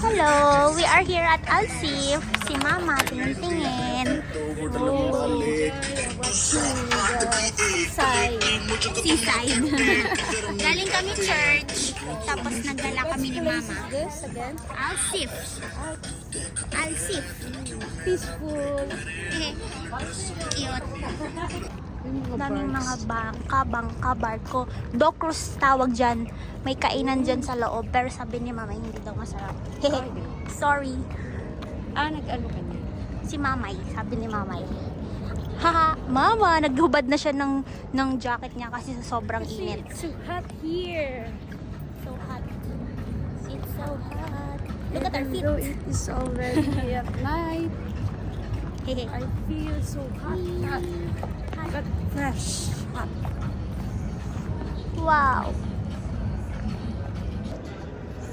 Hello, we are here at Alsif. Si Mama, tingin-tingin. Seaside. Galing kami church. Tapos nagdala kami ni Mama. Alsif. Alsif. Peaceful. Cute. Daming mga bangka, barko. Docruz tawag dyan. May kainan dyan sa loob. Pero sabi ni Mama, hindi daw masarap. Hehe. Sorry. Nag-ano ka niya? Si Mamay. Sabi ni Mamay. Haha, Mama, naghubad na siya ng jacket niya kasi sa sobrang init. It's so hot here. So hot. It's so hot. Look at our feet. Though it is already at night, Hehe. I feel so hot. But fresh. Hot. Wow.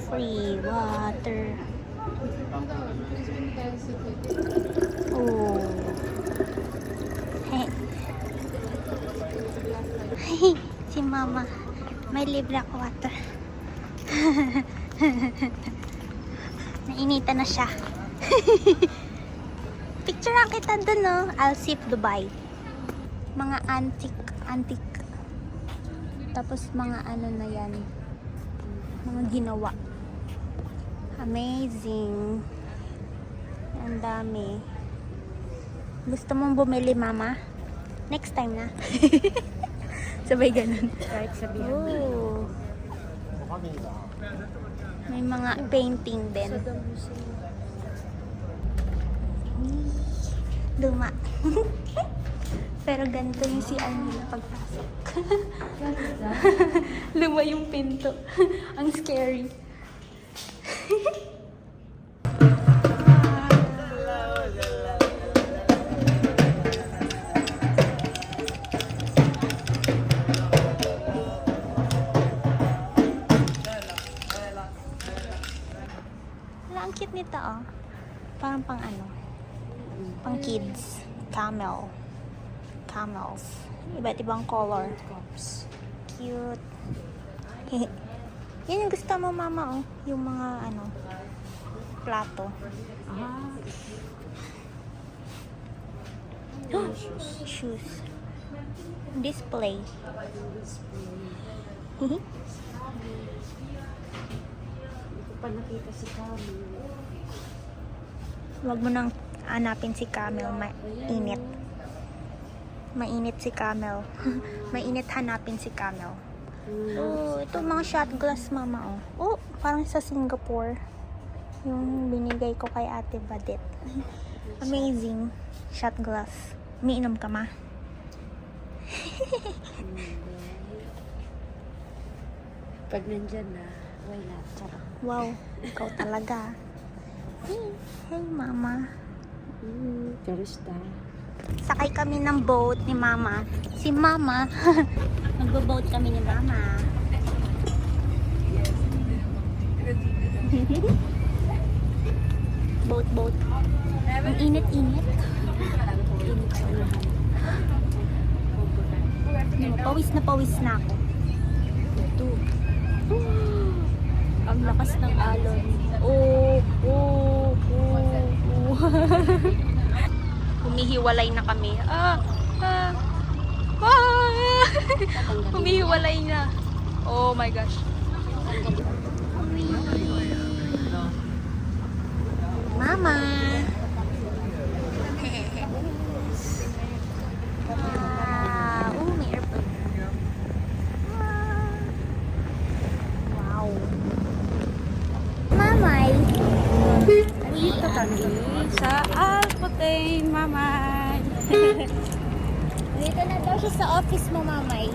Free water. Oh. Hey. Si Mama. May libre ako water. Nainita na siya. Picturean kita dun, no? Alsif, Dubai. Mga antique. Tapos mga ano na yan. Mga ginawa. Amazing. Ang dami. Gusto mong bumili, Mama? Next time na. Sabay ganun. Right, sabihan. Oh. May mga painting din. Luma. Pero ganito yung CR nila pagpasok. Luma yung pinto. Ang scary. Wala, ang cute nito, oh. Parang pang ano. Pang kids. Camels. Iba't ibang color. Cute. Yan yung gusto mo, Mama, oh. Yung mga, ano, plato. Shoes. Display. Hindi ko pa nakita si Kami. Huwag mo nang hanapin si Camel. Mainit. Mainit si Camel. Mainit hanapin si Camel. Oh, ito mga shot glass, Mama, oh. Oh, parang sa Singapore. Yung binigay ko kay Ate Badet. Amazing. Shot glass. Umiinom ka, ma? Pag nandyan na, wala. Charot. Wow, ikaw talaga. Hey, mama. Kamusta? Sakay kami ng boat ni mama. Si mama. Magbo-boat kami ni mama. Boat. Ang init-init. Pawis na ako. Ito. Ang lakas ng alon. Humihiwalay na kami. Humihiwalay na. Oh my gosh. Mama. May airplane. Wow. Mamay. Dito kami sa Alpotane, mamay. Dito na daw siya sa office mo, mamay.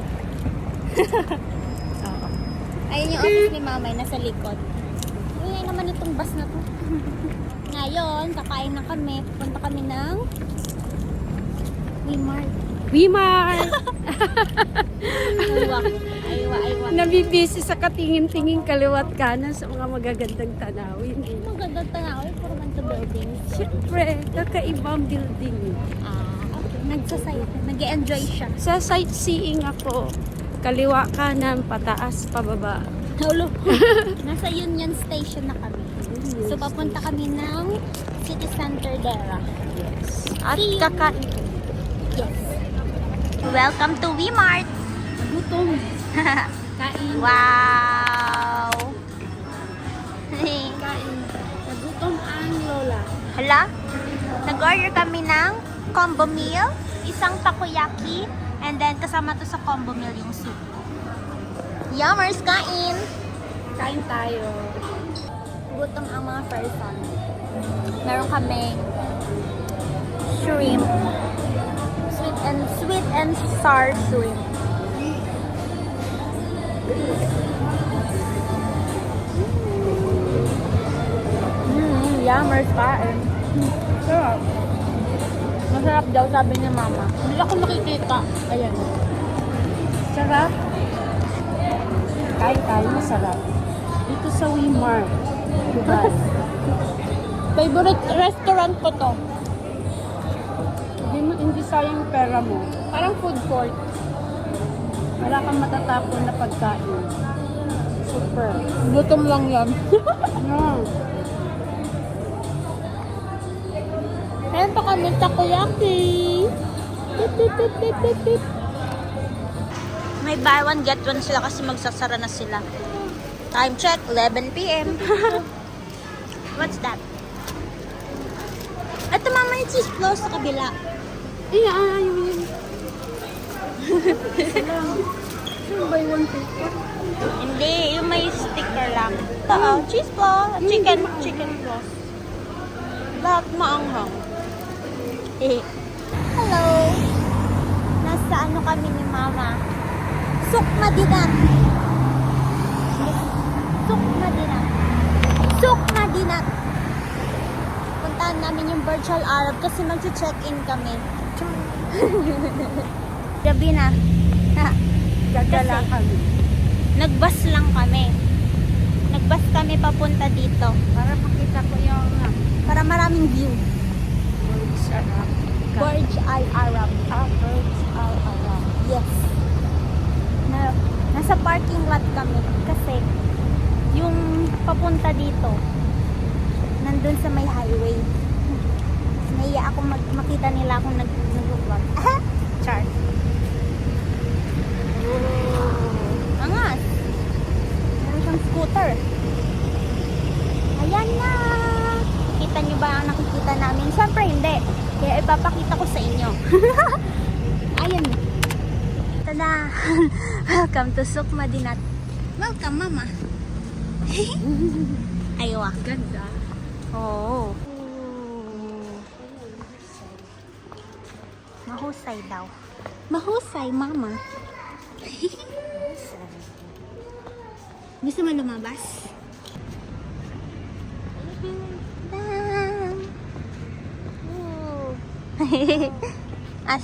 Ayun yung office ni mamay, nasa likod. Ayun naman itong bus na to. Ngayon, kakain na kami. Punta kami ng Wimart. Wimar! Aywa. Nabibisi sa katingin-tingin kaliwat kanan sa mga magagandang tanawin. Magandang tanawin, puro man to building. Siyempre, kakaibang building. Okay. Nagsasaya. Nag-enjoy siya. Sa sightseeing ako, kaliwa kanan, pataas, pababa. Hello. Nasa Union Station na kami. So, papunta kami ng City Center Dera. Yes. At See? kakain. Yes. Welcome to Wimart. Gutom. Kain. Wow. Kain. Nagutom ang lola. Hala? Nag-order kami ng combo meal, isang takoyaki, and then kasama to sa combo meal yung soup. Yummers, kain! Kain tayo. Gutom ang mga person. Meron kami shrimp. Sweet and sour shrimp. Yummers, kain. Sarap. Masarap daw, sabi ni mama. Hindi ako nakikita. Ayan. Sarap. Kain tayo, masarap. Dito sa Wimart. Dubai. Favorite restaurant ko to. Hindi sayang yung pera mo. Parang food court. Wala kang matatapon na pagkain. Super. Gutom lang yan. No. Meron pa kami takoyaki. May buy one get one sila kasi magsasara na sila. Time check, 11 p.m. What's that? Ito mama yung cheese floss sa kabila. Yun. Buy one take one. Hindi, yung may sticker lang. Ito, cheese floss, chicken floss. Lahat maanghang. Hello. Nasa ano kami ni mama? Sukma Dinat. Puntahan namin yung Virtual Arab kasi mag-check-in kami. Gabi na. Gagala kami. Nag-bus lang kami. Nag-bus kami papunta dito. Para makita ko yung Para maraming view. Burj Arab. Burj Al Arab. Burj Al Arab. Yes. Nasa parking lot kami kasi yung papunta dito nandun sa may highway. Naiya ako makita nila akong nag-vlog. Char. Angas. Meron siyang scooter. Ayan na. Kita nyo ba ang nakikita namin? Siyempre hindi. Kaya ipapakita ko sa inyo. Ayan. Tada. Welcome to Sukma Dinat. Welcome, mama. Aywa. Ganda. Oo. Mahusay daw. Mahusay, mama. Gusto mo lumabas?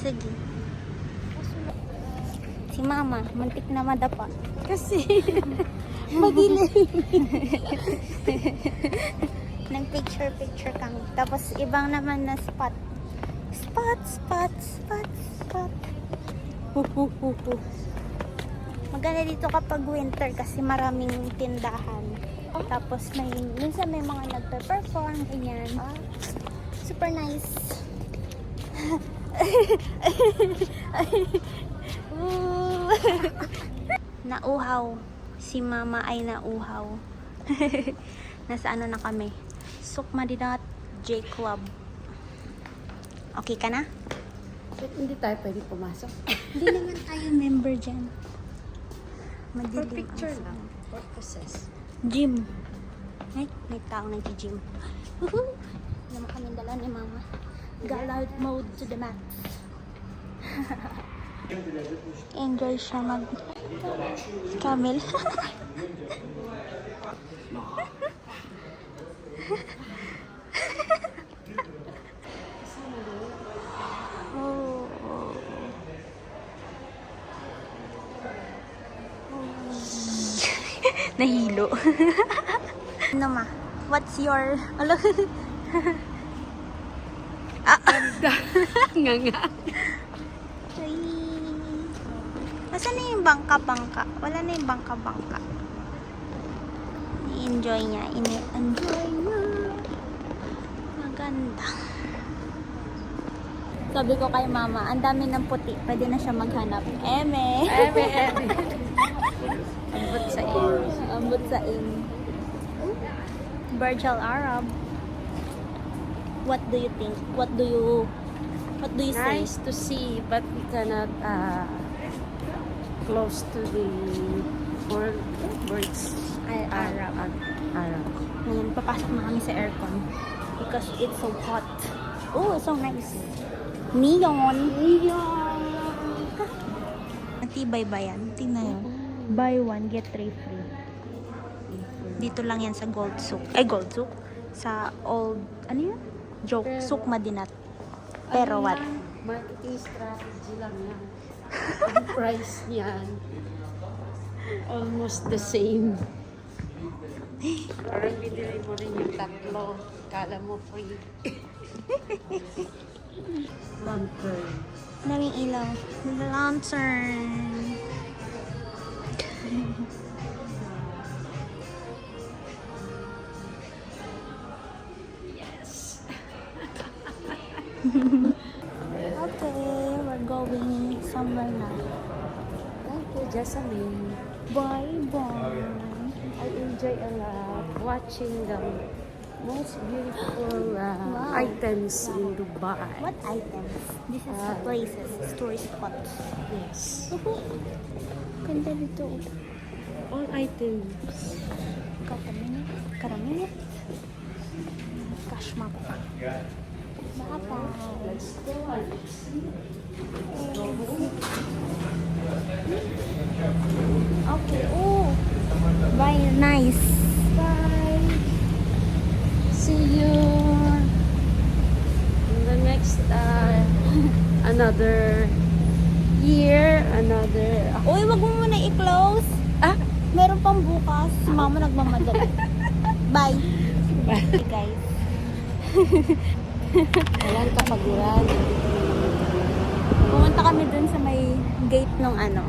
Sige. Si mama, muntik na madapa. Kasi, madilim. Nang picture kang. Tapos, ibang naman na spot. Spot. Maganda dito kapag winter kasi maraming tindahan. Tapos, minsan may mga nagpe-perform, ganyan. Super nice. Nauhaw. Si mama ay nauhaw. Nasa ano na kami? Sukma Dinat J Club. Okay ka na? Hindi tayo pwede pumasok. Hindi naman tayo member dyan. For Madilim picture ang- lang. Purposes. Gym. Ay, may tao nag-gym. Woohoo! Naman kami dala ni mama. Got out mode to the max. Enjoy siya mag camel. Oh. Nahilo. Ano ma? What's your... Alo? Nga nga. Ay. Nasaan na yung bangka-bangka? Wala na yung bangka-bangka. I-enjoy niya. Ini-enjoy niya. Maganda. Sabi ko kay mama, ang dami ng puti. Pwede na siya maghanap. Eme. Ambot sa iyo. Ambot sa in. Burj Al Arab. What do you think? What do you say? Nice to see, but we cannot close to the birds. Arab. Arab. Ngayon, papasok na kami sa aircon. Because it's so hot. Oh, so nice. Neon. Matibay ba yan? Tingnan yun. Buy one, get 3 free. Dito lang yan sa Gold Souk. Ay, Gold Souk? Sa Old, ano yun? Joke, Souk Madinat. Pero what? Marketing strategy lang yan. Ang price niyan, almost the same. Parang bidili mo rin yung tatlo. Kala mo free. Lantern. Daming ilaw. Lantern. Okay, we're going somewhere now. Thank you, Jasmine. Bye-bye. I enjoy a lot watching the most beautiful items in Dubai. What items? This is the places, tourist spots. Yes. Ganda dito. All items. Karamingit. Cash map. Bata. Let's go. Okay. Oh. Bye. Nice. Bye. See you in the next another year, another. Uy, wag mo muna i-close. Meron pang bukas. Si mama nagmamadali. Bye. Bye, guys. Walang kapaguran. Pumunta kami dun sa may gate ng ano.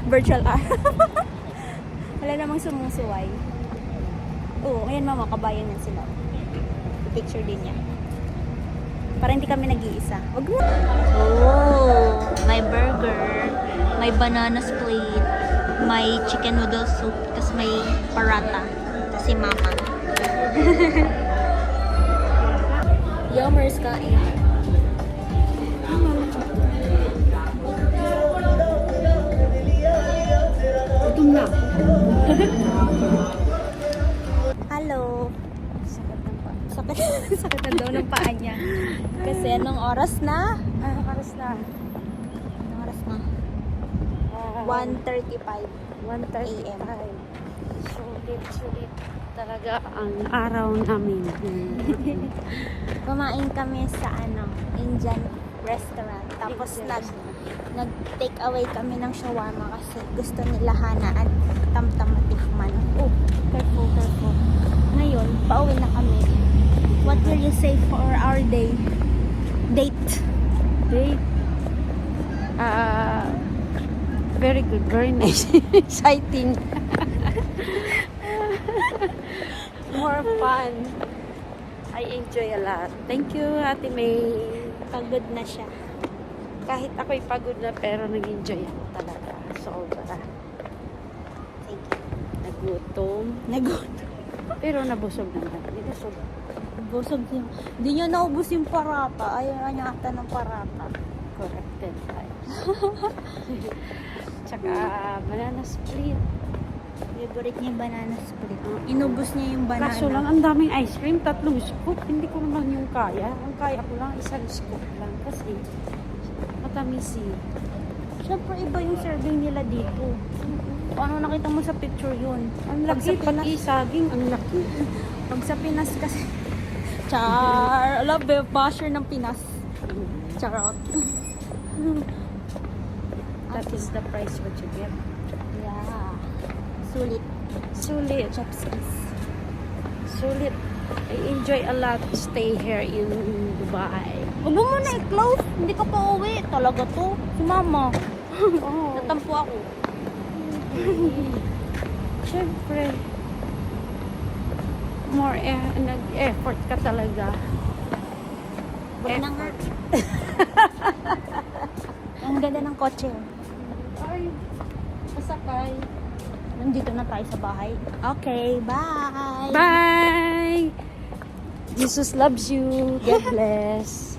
Virtual Arab. Wala namang sumusuway. Oo, ngayon mama, kabayan yan sila. Picture din niya. Para hindi kami nag-iisa. Wag mo. Oh, may burger, may banana split, may chicken noodle soup, tapos may parata. Si mama. Yummers kain. Gutom na. Hello. Sakit ng paa. Kasi anong oras na? Anong oras na? Anong oras na? 1:35. 1:35. Sulit talaga ang araw namin. Kumain kami sa Indian restaurant. Tapos nag-take away kami ng shawarma kasi gusto nila Hana at Tamtam matikman. Oh, careful. Ngayon, pauwi na kami. What will you say for our date? Date. Very good, very nice. Exciting. More fun. I enjoy a lot. Thank you, Ate May. Pagod na siya. Kahit ako'y pagod na pero nag-enjoy ako talaga. Sobra. Thank you. Nagutom. Pero nabusog naman. Nabusog. Busog siya. Hindi niya naubos yung parata. Ayaw niya ata ng parata. Corrected tayo. Tsaka banana split. Favorite niya yung banana split. Inubos niya yung banana. Kaso lang, ang daming ice cream, 3 scoop. Hindi ko naman yung kaya. Ang kaya ko lang, 1 scoop lang. Kasi, matamis eh. Siyempre, iba yung serving nila dito. Ano nakita mo sa picture yun? Ang Pag sa laki, pati Pinas, saging, ang laki. pag sa Pinas kasi, char, love the basher ng Pinas. Charot. That is the price what you get. Yeah. Sulit. Sulit. Chopsticks. Sulit. I enjoy a lot to stay here in Dubai. Huwag mo muna i-close. Hindi ka pa uwi. Talaga to. Si mama. Oh, Natampo ako. syempre. Nag-effort ka talaga. Wala na nga. Ang ganda ng kotse. Ay, masakay. Nandito na tayo sa bahay. Okay, bye! Bye! Jesus loves you. God bless.